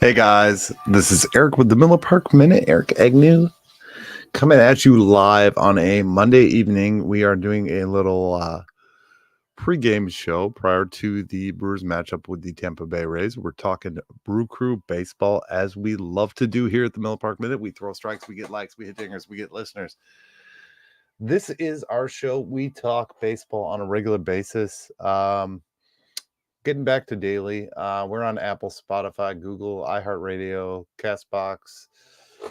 Hey guys, this is Eric with the Miller Park Minute. Eric Agnew coming at you live on a Monday evening. We are doing a little pregame show prior to the Brewers matchup with the Tampa Bay Rays. We're talking Brew Crew baseball as we love to do here at the Miller Park Minute. We throw strikes, we get likes, we hit dingers, we get listeners. This is our show. We talk baseball on a regular basis. Getting back to daily. We're on Apple, Spotify, Google, iHeartRadio, Castbox,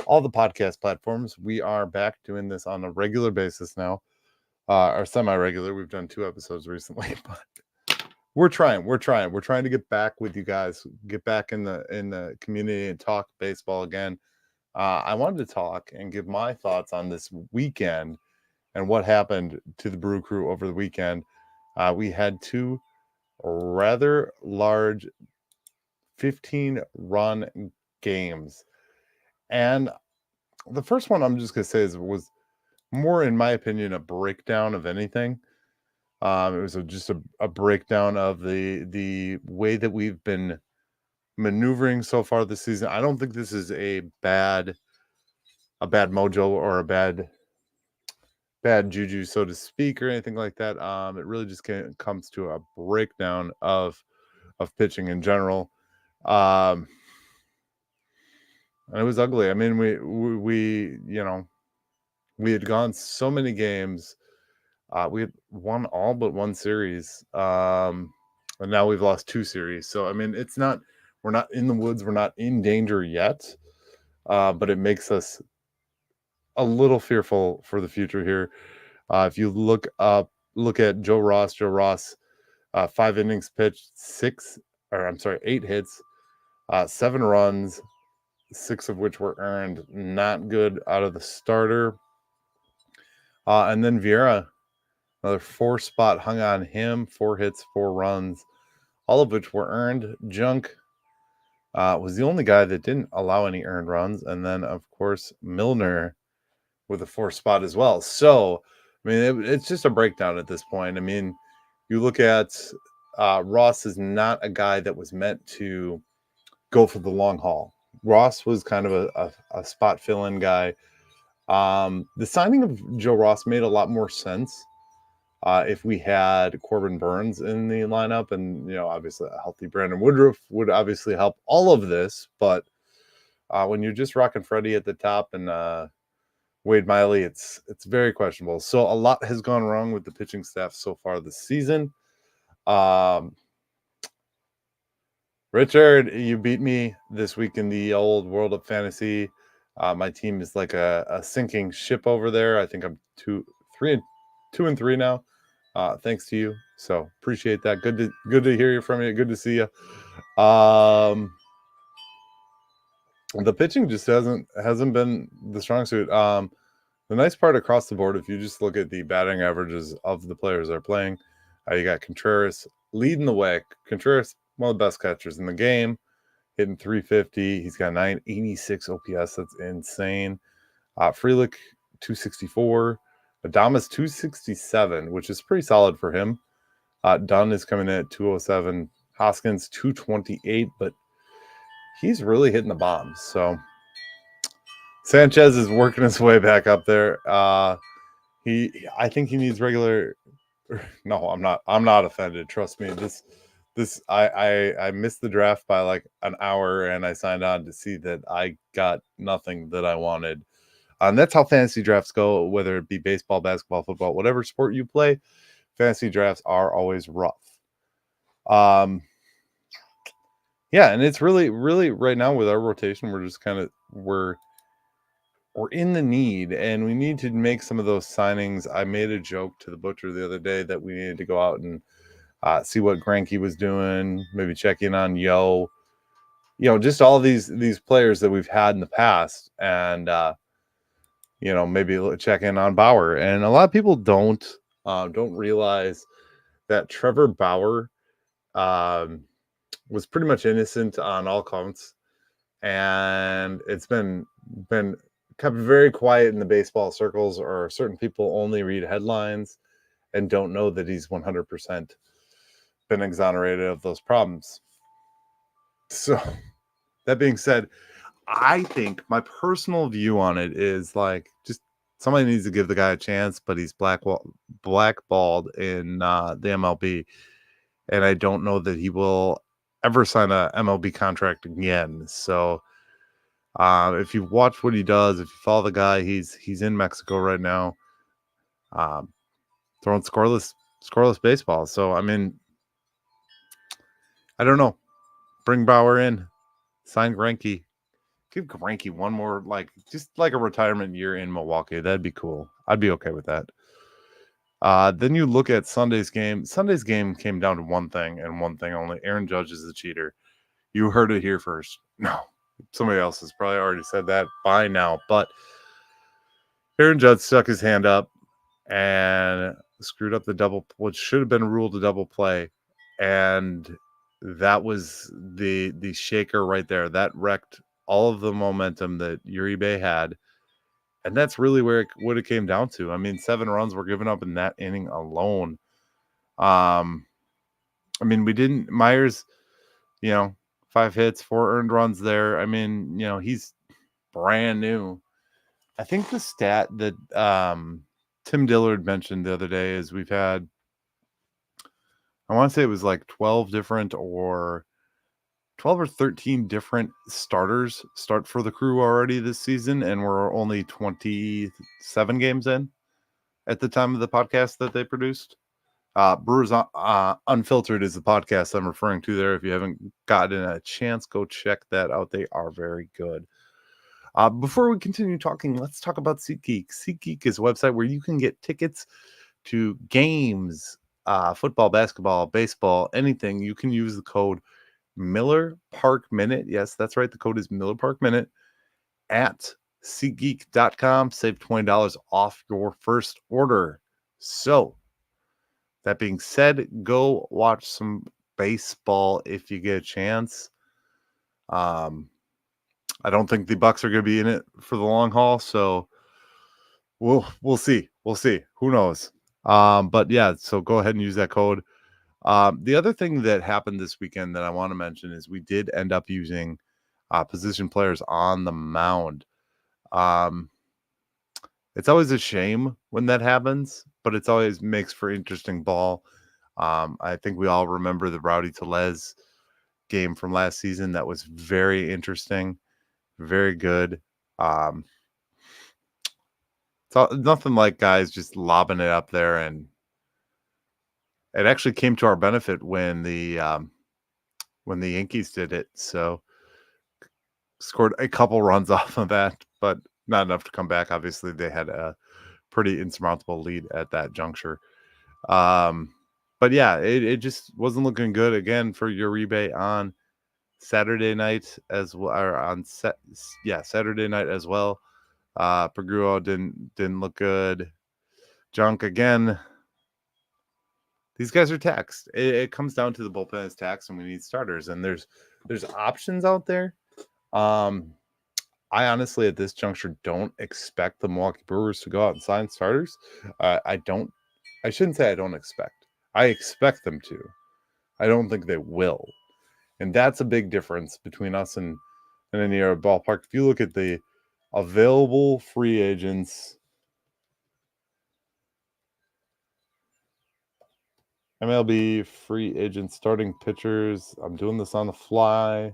all the podcast platforms. We are back doing this on a regular basis now, or semi-regular. We've done 2 episodes recently, but we're trying to get back with you guys, get back in the community and talk baseball again. I wanted to talk and give my thoughts on this weekend and what happened to the Brew Crew over the weekend. We had 2 rather large 15-run games. And the first one I'm just going to say was more, in my opinion, a breakdown of anything. It was just a breakdown of the way that we've been maneuvering so far this season. I don't think this is a bad mojo or a bad juju, so to speak, or anything like that. It really just comes to a breakdown of pitching in general. And it was ugly. I mean, we had gone so many games. We had won all but 1 series. And now we've lost 2 series. So, I mean, we're not in the woods. We're not in danger yet. But it makes us a little fearful for the future here. If you look at Joe Ross, 5 innings pitched, 8 hits, 7 runs, 6 of which were earned. Not good out of the starter. And then Vieira, another 4 spot hung on him, 4 hits, 4 runs, all of which were earned. Junk was the only guy that didn't allow any earned runs. And then, of course, Milner with a 4 spot as well. So, I mean, it's just a breakdown at this point. I mean, you look at Ross is not a guy that was meant to go for the long haul. Ross was kind of a spot fill-in guy. The signing of Joe Ross made a lot more sense if we had Corbin Burns in the lineup, and obviously a healthy Brandon Woodruff would obviously help all of this. But when you're just rocking Freddie at the top and Wade Miley, it's very questionable. So a lot has gone wrong with the pitching staff so far this season. Richard, you beat me this week in the old world of fantasy. My team is like a sinking ship over there. I think I'm 2-3 now. Thanks to you. So appreciate that. Good to hear from you. Good to see you. The pitching just hasn't been the strong suit. The nice part across the board, if you just look at the batting averages of the players that are playing, you got Contreras leading the way. Contreras, one of the best catchers in the game, hitting 350. He's got 986 OPS. That's insane. Frelick, 264. Adames, 267, which is pretty solid for him. Dunn is coming in at 207. Hoskins, 228, but he's really hitting the bombs. So Sanchez is working his way back up there. I think he needs regular. No, I'm not offended. Trust me. I missed the draft by like an hour, and I signed on to see that I got nothing that I wanted. And that's how fantasy drafts go, whether it be baseball, basketball, football, whatever sport you play. Fantasy drafts are always rough. Yeah, and it's really, really right now with our rotation, we're just kind of we're in the need, and we need to make some of those signings. I made a joke to the butcher the other day that we needed to go out and see what Greinke was doing, maybe check in on just all these players that we've had in the past, and maybe check in on Bauer. And a lot of people don't realize that Trevor Bauer was pretty much innocent on all counts, and it's been kept very quiet in the baseball circles, or certain people only read headlines and don't know that he's 100% been exonerated of those problems. So That being said, I think my personal view on it is like just somebody needs to give the guy a chance, but he's blackballed in the MLB, and I don't know that he will ever sign a MLB contract again. So if you watch what he does, if you follow the guy, he's in Mexico right now, um, throwing scoreless baseball. So I mean, I don't know. Bring Bauer in, sign Greinke. Give Greinke one more, just like a retirement year in Milwaukee. That'd be cool. I'd be okay with that. Then you look at Sunday's game. Sunday's game came down to one thing and one thing only. Aaron Judge is a cheater. You heard it here first. No, somebody else has probably already said that by now. But Aaron Judge stuck his hand up and screwed up the double, which should have been ruled a double play. And that was the shaker right there. That wrecked all of the momentum that Uribe had. And that's really what it came down to. I mean, 7 runs were given up in that inning alone. I mean, Myers, 5 hits, 4 earned runs there. I mean, he's brand new. I think the stat that Tim Dillard mentioned the other day is we've had, I want to say it was like 12 or 13 different starters start for the Crew already this season, and we're only 27 games in at the time of the podcast that they produced. Brewers Unfiltered is the podcast I'm referring to there. If you haven't gotten a chance, go check that out. They are very good. Before we continue talking, let's talk about SeatGeek. SeatGeek is a website where you can get tickets to games, football, basketball, baseball, anything. You can use the code Miller Park Minute. Yes, that's right. The code is Miller Park Minute at SeatGeek.com. Save $20 off your first order. So, that being said, go watch some baseball if you get a chance. I don't think the Bucks are going to be in it for the long haul, so we'll see. We'll see. Who knows? But yeah, so go ahead and use that code. The other thing that happened this weekend that I want to mention is we did end up using position players on the mound. It's always a shame when that happens, but it's always makes for interesting ball. I think we all remember the Rowdy Tellez game from last season. That was very interesting, very good. It's nothing like guys just lobbing it up there, and it actually came to our benefit when the Yankees did it. So scored a couple runs off of that, but not enough to come back. Obviously, they had a pretty insurmountable lead at that juncture. But yeah, it just wasn't looking good again for Uribe on Saturday night as well, or Saturday night as well. Perguo didn't look good. Junk again. These guys are taxed. It comes down to the bullpen is taxed, and we need starters. And there's options out there. I honestly, at this juncture, don't expect the Milwaukee Brewers to go out and sign starters. I shouldn't say I don't expect. I expect them to. I don't think they will. And that's a big difference between us and any other ballpark. If you look at the available free agents, MLB free agent starting pitchers. I'm doing this on the fly.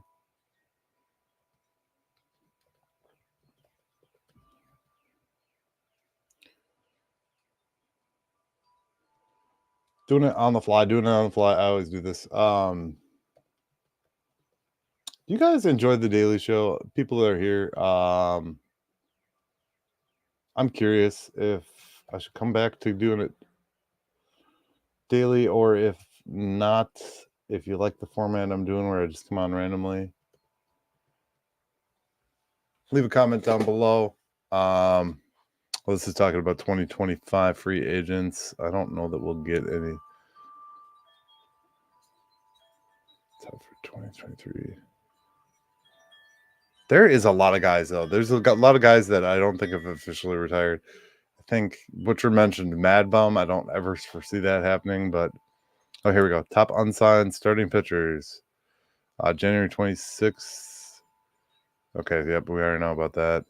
Doing it on the fly. I always do this. Do you guys enjoy the Daily Show? People that are here. I'm curious if I should come back to doing it daily, or if not, if you like the format I'm doing where I just come on randomly. Leave a comment down below. This is talking about 2025 free agents. I don't know that we'll get any. Top for 2023. There is a lot of guys, though. There's a lot of guys that I don't think have officially retired. I think Butcher mentioned Mad Bum. I don't ever foresee that happening, but here we go. Top unsigned starting pitchers. January 26th. Okay, yep, we already know about that.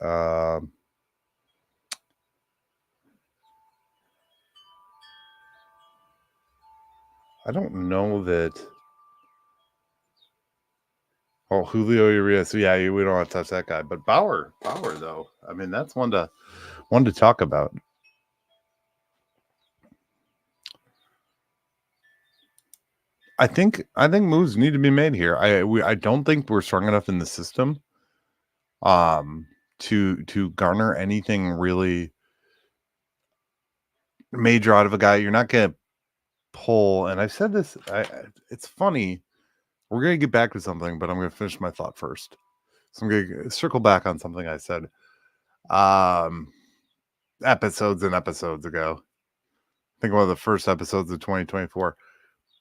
I don't know that. Oh, Julio Urias. Yeah, we don't want to touch that guy. But Bauer though. I mean, that's one to talk about. I think moves need to be made here. I don't think we're strong enough in the system to garner anything really major out of a guy. You're not gonna pull, and I've said this, it's funny. We're gonna get back to something, but I'm gonna finish my thought first. So I'm gonna circle back on something I said episodes and episodes ago. I think one of the first episodes of 2024.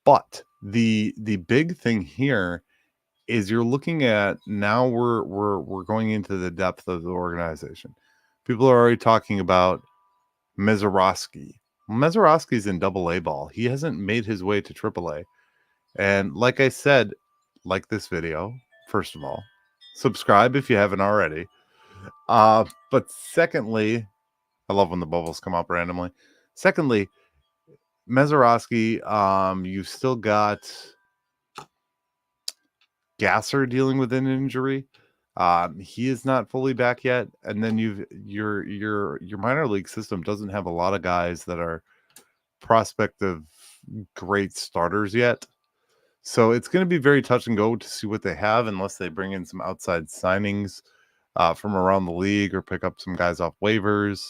But the big thing here is you're looking at now we're going into the depth of the organization. People are already talking about Mezorowski. Mezorowski's in double A ball. He hasn't made his way to triple A. And like I said, like this video, first of all, subscribe if you haven't already. But secondly, I love when the bubbles come up randomly. Secondly, Mezorowski, you've still got Gasser dealing with an injury. He is not fully back yet, and then your minor league system doesn't have a lot of guys that are prospective great starters yet. So it's going to be very touch and go to see what they have, unless they bring in some outside signings from around the league or pick up some guys off waivers.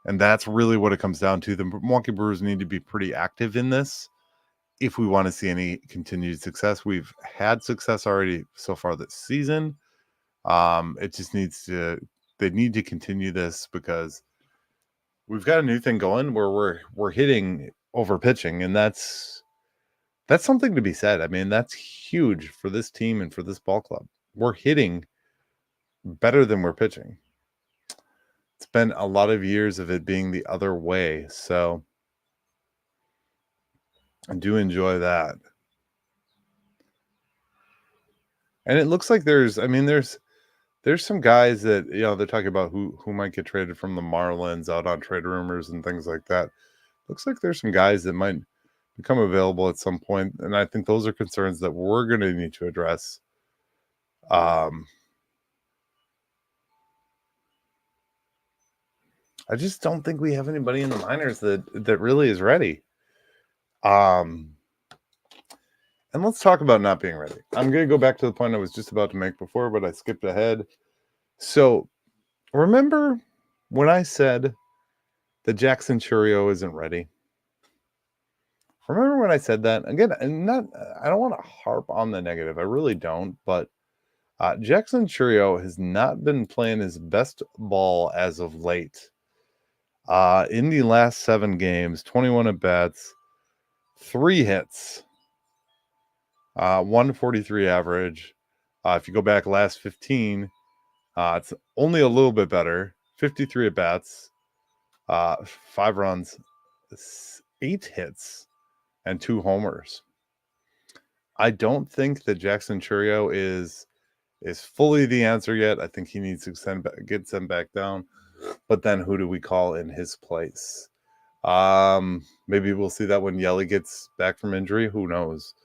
And that's really what it comes down to. The Milwaukee Brewers need to be pretty active in this if we want to see any continued success. We've had success already so far this season. It just they need to continue this because we've got a new thing going where we're hitting over pitching, and that's something to be said. I mean, that's huge for this team and for this ball club. We're hitting better than we're pitching. It's been a lot of years of it being the other way, so I do enjoy that. And it looks like there's some guys that, they're talking about who might get traded from the Marlins out on trade rumors and things like that. Looks like there's some guys that might become available at some point, and I think those are concerns that we're going to need to address. I just don't think we have anybody in the minors that really is ready. And let's talk about not being ready. I'm going to go back to the point I was just about to make before, but I skipped ahead. So remember when I said that Jackson Churio isn't ready? Remember when I said that? Again, I don't want to harp on the negative. I really don't, but Jackson Churio has not been playing his best ball as of late. In the last 7 games, 21 at-bats, 3 hits, 143 average. If you go back last 15, it's only a little bit better. 53 at-bats, 5 runs, 8 hits, and 2 homers. I don't think that Jackson Churio is fully the answer yet. I think he needs to get sent back down. But then who do we call in his place? Maybe we'll see that when Yelly gets back from injury. Who knows?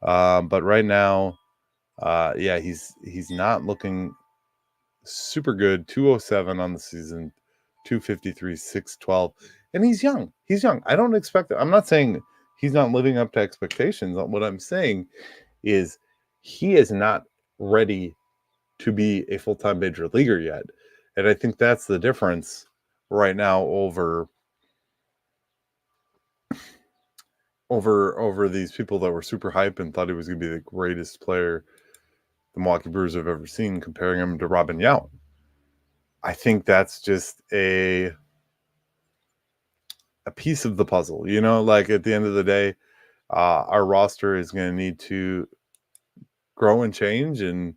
But right now, he's not looking super good. 207 on the season, 253, 612, and he's young. I don't expect. I'm not saying he's not living up to expectations. What I'm saying is he is not ready to be a full-time major leaguer yet. And I think that's the difference right now over these people that were super hype and thought he was going to be the greatest player the Milwaukee Brewers have ever seen, comparing him to Robin Yount. I think that's just a piece of the puzzle. Like at the end of the day, our roster is going to need to grow and change, and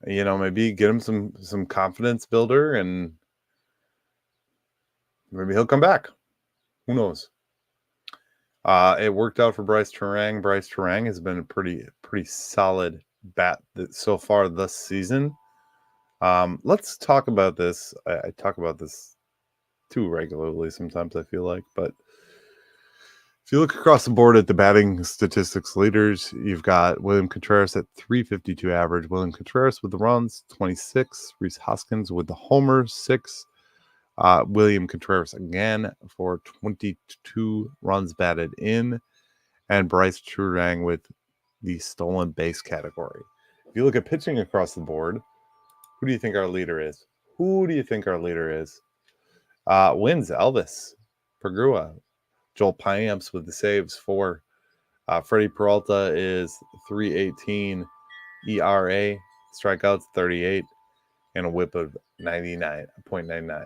maybe get him some confidence builder, and maybe he'll come back. Who knows? It worked out for Bryce Terang. Bryce Terang has been a pretty solid bat so far this season. Let's talk about this. I talk about this too regularly sometimes, I feel like, but if you look across the board at the batting statistics leaders, you've got William Contreras at 352 average. William Contreras with the runs, 26. Rhys Hoskins with the homers, 6. William Contreras again for 22 runs batted in. And Bryce Trurang with the stolen base category. If you look at pitching across the board, who do you think our leader is? Wins Elvis Pergrua. Joel Payamps with the saves, 4. Freddie Peralta is 318 ERA, strikeouts 38, and a whip of 99.99.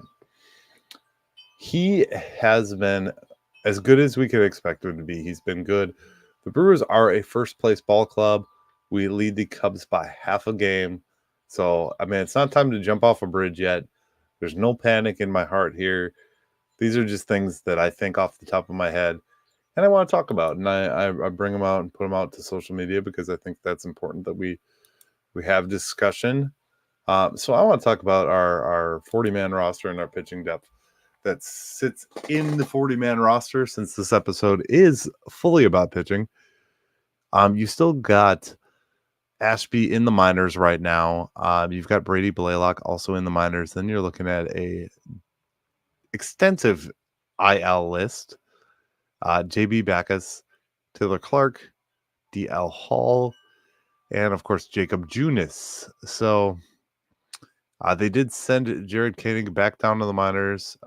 He has been as good as we could expect him to be. He's been good. The Brewers are a first-place ball club. We lead the Cubs by half a game. So, I mean, it's not time to jump off a bridge yet. There's no panic in my heart here. These are just things that I think off the top of my head and I want to talk about. And I bring them out and put them out to social media because I think that's important that we have discussion. So I want to talk about our 40-man roster and our pitching depth that sits in the 40-man roster, since this episode is fully about pitching. You still got Ashby in the minors right now. You've got Brady Blaylock also in the minors. Then you're looking at a extensive IL list. JB Backus, Taylor Clark, DL Hall, and of course Jacob Junis. So they did send Jared Koenig back down to the minors.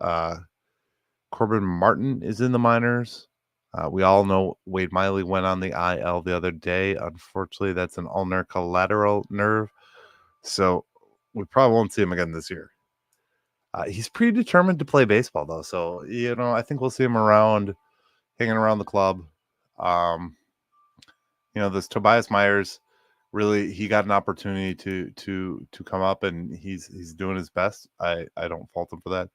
Corbin Martin is in the minors. We all know Wade Miley went on the IL the other day. Unfortunately, that's an ulnar collateral nerve. So we probably won't see him again this year. He's pretty determined to play baseball, though. So, I think we'll see him around, hanging around the club. This Tobias Myers, really, he got an opportunity to come up, and he's doing his best. I don't fault him for that.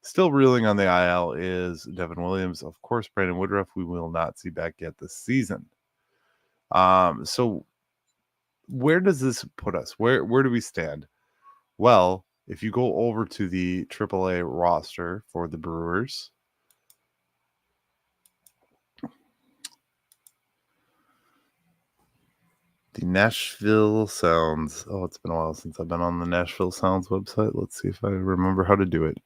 Still reeling on the IL is Devin Williams. Of course, Brandon Woodruff, we will not see back yet this season. So where does this put us? Where do we stand? Well, if you go over to the AAA roster for the Brewers, the Nashville Sounds. Oh, it's been a while since I've been on the Nashville Sounds website. Let's see if I remember how to do it.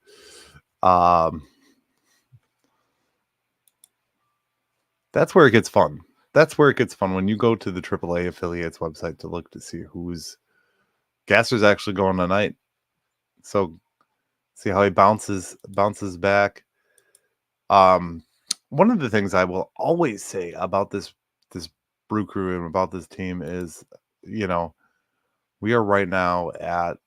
That's where it gets fun. That's where it gets fun when you go to the AAA affiliates website to look to see who's Gasser's actually going tonight. So see how he bounces back. One of the things I will always say about this brew crew and about this team is, we are right now at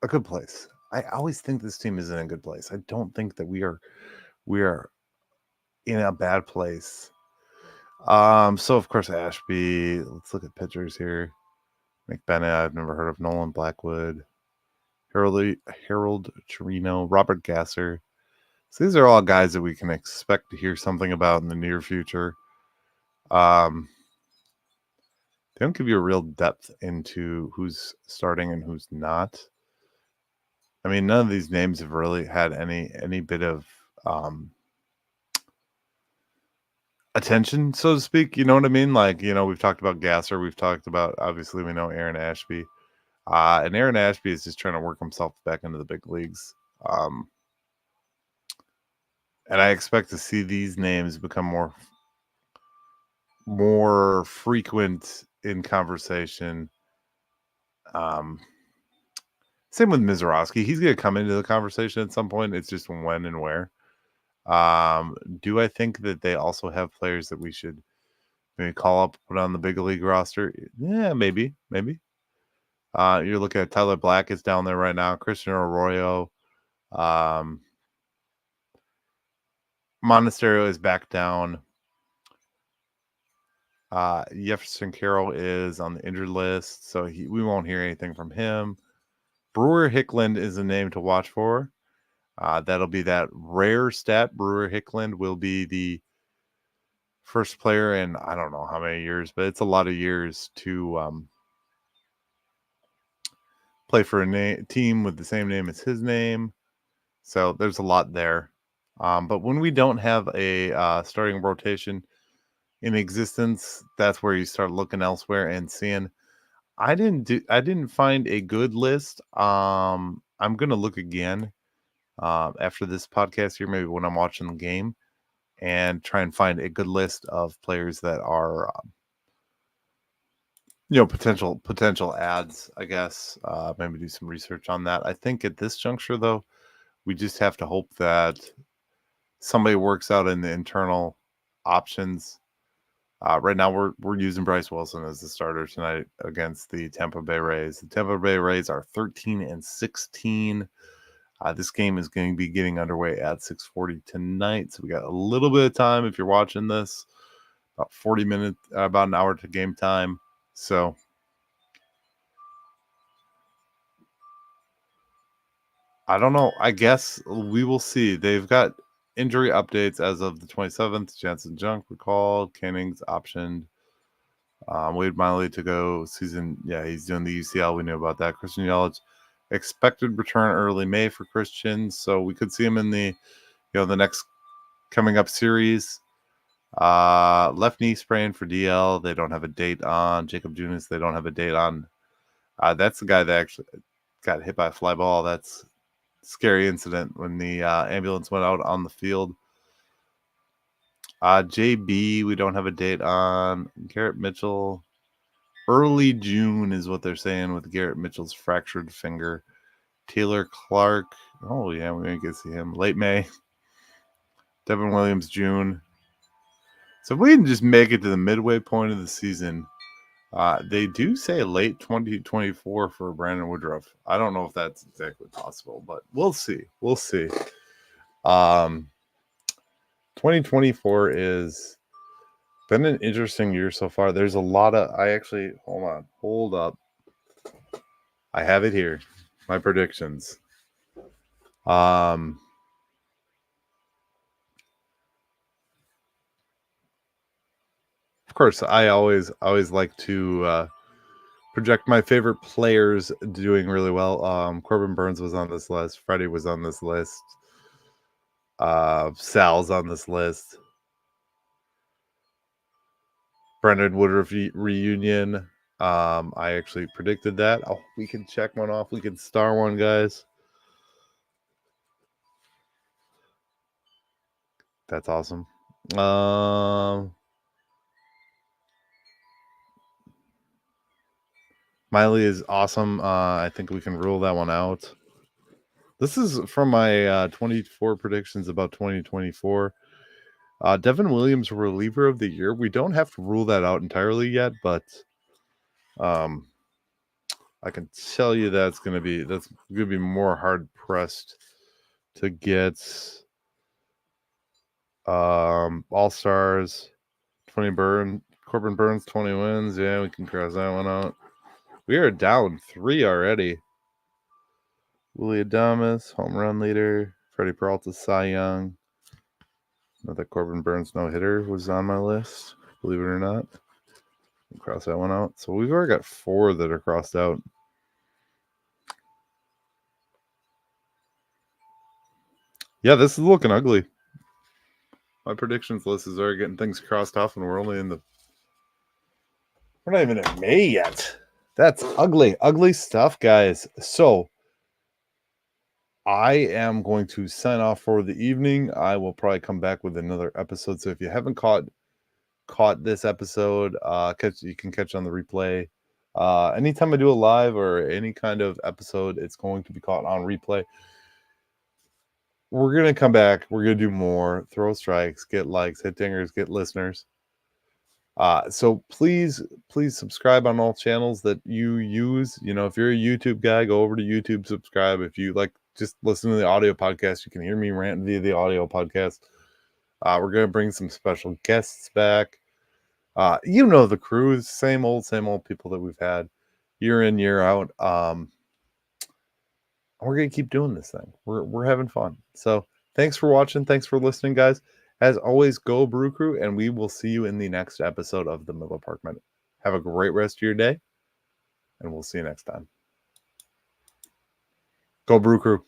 a good place. I always think this team is in a good place. I don't think that we are in a bad place. So of course Ashby. Let's look at pitchers here. McBennett, I've never heard of. Nolan Blackwood, Harold Chirino, Robert Gasser. So these are all guys that we can expect to hear something about in the near future. They don't give you a real depth into who's starting and who's not. I mean, none of these names have really had any bit of attention, so to speak. You know what I mean? Like, we've talked about Gasser. We've talked about, obviously, we know Aaron Ashby. And Aaron Ashby is just trying to work himself back into the big leagues. And I expect to see these names become more frequent in conversation. Same with Mizorowski. He's going to come into the conversation at some point. It's just when and where. Do I think that they also have players that we should maybe call up, put on the big league roster? Yeah, maybe. You're looking at Tyler Black is down there right now. Christian Arroyo. Monasterio is back down. Jefferson Carroll is on the injured list, so we won't hear anything from him. Brewer Hickland is a name to watch for. That'll be that rare stat. Brewer Hickland will be the first player in I don't know how many years, but it's a lot of years to play for a team with the same name as his name. So there's a lot there. But when we don't have a starting rotation in existence, that's where you start looking elsewhere and seeing. I didn't find a good list. I'm gonna look again after this podcast here, maybe when I'm watching the game, and try and find a good list of players that are potential ads, I guess. Maybe do some research on that. I think at this juncture, though, we just have to hope that somebody works out in the internal options. Right now, we're using Bryce Wilson as the starter tonight against the Tampa Bay Rays. The Tampa Bay Rays are 13-16. This game is going to be getting underway at 6:40 tonight, so we got a little bit of time if you're watching this. About 40 minutes, about an hour to game time. So I don't know. I guess we will see. They've got injury updates as of the 27th. Jansen Junk recalled. Canning's optioned. Wade Miley to go season. Yeah, he's doing the UCL. We knew about that. Christian Yelich expected return early May for Christian, so we could see him in the the next coming up series. Left knee sprain for DL. They don't have a date on. Jacob Junis, they don't have a date on. That's the guy that actually got hit by a fly ball. That's a scary incident when the ambulance went out on the field. JB, we don't have a date on. Garrett Mitchell, early June is what they're saying with Garrett Mitchell's fractured finger. Taylor Clark, oh yeah, we're going to get to see him. Late May. Devin Williams, June. So if we can just make it to the midway point of the season, they do say late 2024 for Brandon Woodruff. I don't know if that's exactly possible, but we'll see. We'll see. 2024 is been an interesting year so far. There's a lot of hold up. I have it here. My predictions. Of course, I always like to project my favorite players doing really well. Corbin Burns was on this list. Freddie was on this list. Sal's on this list. Brendan Woodruff reunion. I actually predicted that. Oh, we can check one off. We can star one, guys. That's awesome. Miley is awesome. I think we can rule that one out. This is from my 24 predictions about 2024. Devin Williams, reliever of the year. We don't have to rule that out entirely yet, but I can tell you that's going to be more hard pressed to get. All Stars, Corbin Burns, 20 wins. Yeah, we can cross that one out. We are down 3 already. Willie Adames, home run leader. Freddie Peralta, Cy Young. Another Corbin Burns no-hitter was on my list, believe it or not. We'll cross that one out. So we've already got 4 that are crossed out. Yeah, this is looking ugly. My predictions list is already getting things crossed off, and we're not even in May yet. That's ugly stuff, guys. So I am going to sign off for the evening. I will probably come back with another episode. So if you haven't caught this episode, you can catch on the replay. Anytime I do a live or any kind of episode, it's going to be caught on replay. We're gonna come back. We're gonna do more. Throw strikes, get likes, hit dingers, get listeners. So please subscribe on all channels that you use. If you're a YouTube guy, go over to YouTube, subscribe. If you like just listen to the audio podcast, you can hear me rant via the audio podcast. We're going to bring some special guests back. The crew, same old people that we've had year in, year out. We're going to keep doing this thing. We're having fun. So thanks for watching. Thanks for listening, guys. As always, go Brew Crew, and we will see you in the next episode of the Miller Park Minute. Have a great rest of your day, and we'll see you next time. Go Brew Crew.